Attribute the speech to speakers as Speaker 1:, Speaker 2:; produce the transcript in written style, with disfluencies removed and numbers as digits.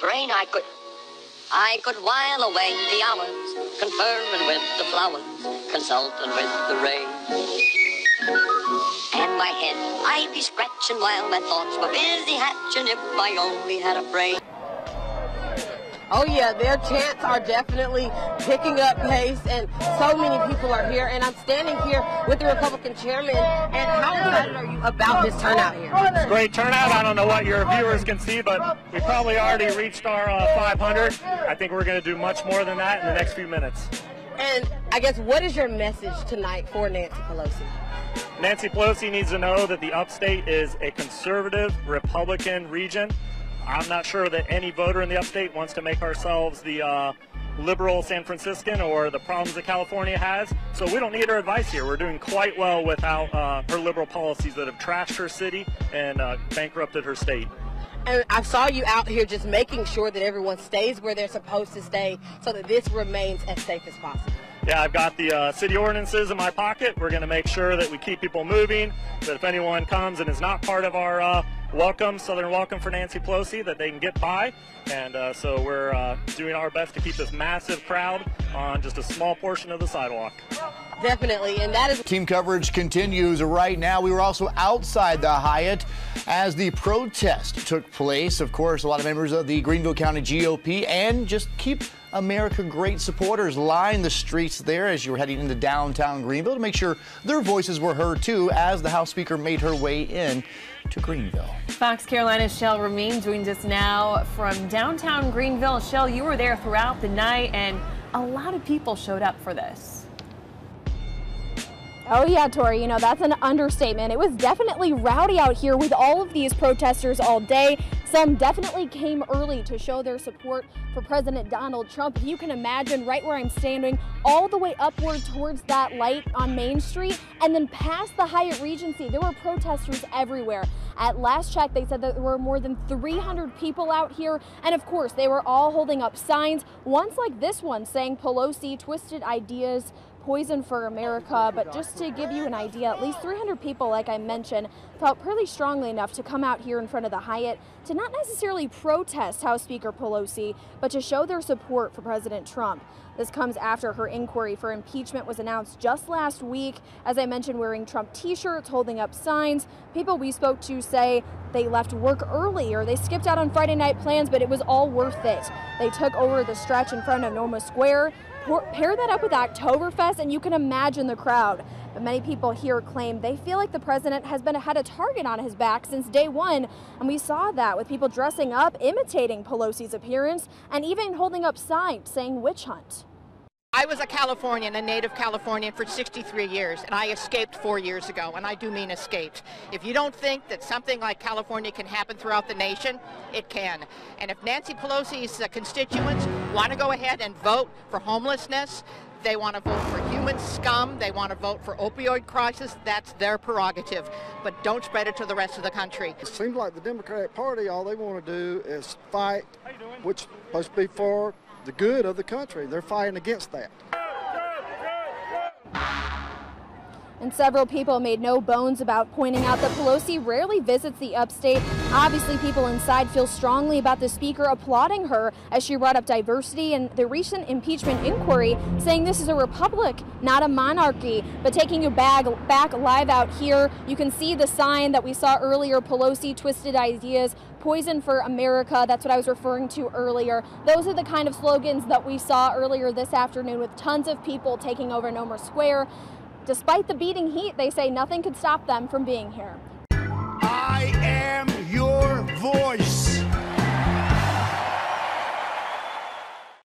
Speaker 1: brain, I could while away the hours, conferring with the flowers, consulting with the rain. And my head, I'd be scratching while my thoughts were busy hatching if I only had a brain.
Speaker 2: Oh yeah, their chants are definitely picking up pace, and so many people are here. And I'm standing here with the Republican chairman. And how excited are you about this turnout here?
Speaker 3: It's a great turnout. I don't know what your viewers can see, but we probably already reached our 500. I think we're going to do much more than that in the next few minutes.
Speaker 2: And I guess, what is your message tonight for Nancy Pelosi?
Speaker 3: Nancy Pelosi needs to know that the upstate is a conservative Republican region. I'm not sure that any voter in the upstate wants to make ourselves the liberal San Franciscan or the problems that California has. So we don't need her advice here. We're doing quite well without her liberal policies that have trashed her city and bankrupted her state.
Speaker 2: And I saw you out here just making sure that everyone stays where they're supposed to stay so that this remains as safe as possible.
Speaker 3: Yeah, I've got the city ordinances in my pocket. We're going to make sure that we keep people moving, that if anyone comes and is not part of our Southern Welcome for Nancy Pelosi, that they can get by. And so we're doing our best to keep this massive crowd on just a small portion of the sidewalk.
Speaker 2: Definitely, and that is...
Speaker 4: Team coverage continues right now. We were also outside the Hyatt as the protest took place. Of course, a lot of members of the Greenville County GOP and just Keep America Great supporters lined the streets there as you were heading into downtown Greenville to make sure their voices were heard too as the House Speaker made her way in to Greenville.
Speaker 5: Fox Carolina's Shell Ramin joins us now from downtown Greenville. Shell, you were there throughout the night and a lot of people showed up for this.
Speaker 6: Oh yeah, Tori, you know, that's an understatement. It was definitely rowdy out here with all of these protesters all day. Some definitely came early to show their support for President Donald Trump. If you can imagine, right where I'm standing, all the way upward towards that light on Main Street and then past the Hyatt Regency, there were protesters everywhere. At last check, they said that there were more than 300 people out here. And of course, they were all holding up signs, ones like this one saying Pelosi, twisted ideas, poison for America. But just to give you an idea, at least 300 people, like I mentioned, felt pretty strongly enough to come out here in front of the Hyatt to not necessarily protest House Speaker Pelosi, but to show their support for President Trump. This comes after her inquiry for impeachment was announced just last week. As I mentioned, wearing Trump t-shirts, holding up signs. People we spoke to say they left work early or they skipped out on Friday night plans, but it was all worth it. They took over the stretch in front of Norma Square. Pair that up with Oktoberfest and you can imagine the crowd. But many people here claim they feel like the president has had a target on his back since day one. And we saw that with people dressing up, imitating Pelosi's appearance, and even holding up signs saying witch hunt.
Speaker 7: I was a Californian, a native Californian for 63 years, and I escaped 4 years ago, and I do mean escaped. If you don't think that something like California can happen throughout the nation, it can. And if Nancy Pelosi's constituents want to go ahead and vote for homelessness, they want to vote for human scum, they want to vote for opioid crisis, that's their prerogative. But don't spread it to the rest of the country.
Speaker 8: It seems like the Democratic Party, all they want to do is fight, which is supposed to be for the good of the country. They're fighting against that.
Speaker 6: And several people made no bones about pointing out that Pelosi rarely visits the upstate. Obviously, people inside feel strongly about the speaker applauding her as she brought up diversity and the recent impeachment inquiry, saying this is a republic, not a monarchy. But taking you back live out here, you can see the sign that we saw earlier, Pelosi, twisted ideas, poison for America. That's what I was referring to earlier. Those are the kind of slogans that we saw earlier this afternoon with tons of people taking over Norma Square. Despite the beating heat, they say nothing could stop them from being here.
Speaker 9: I am your voice.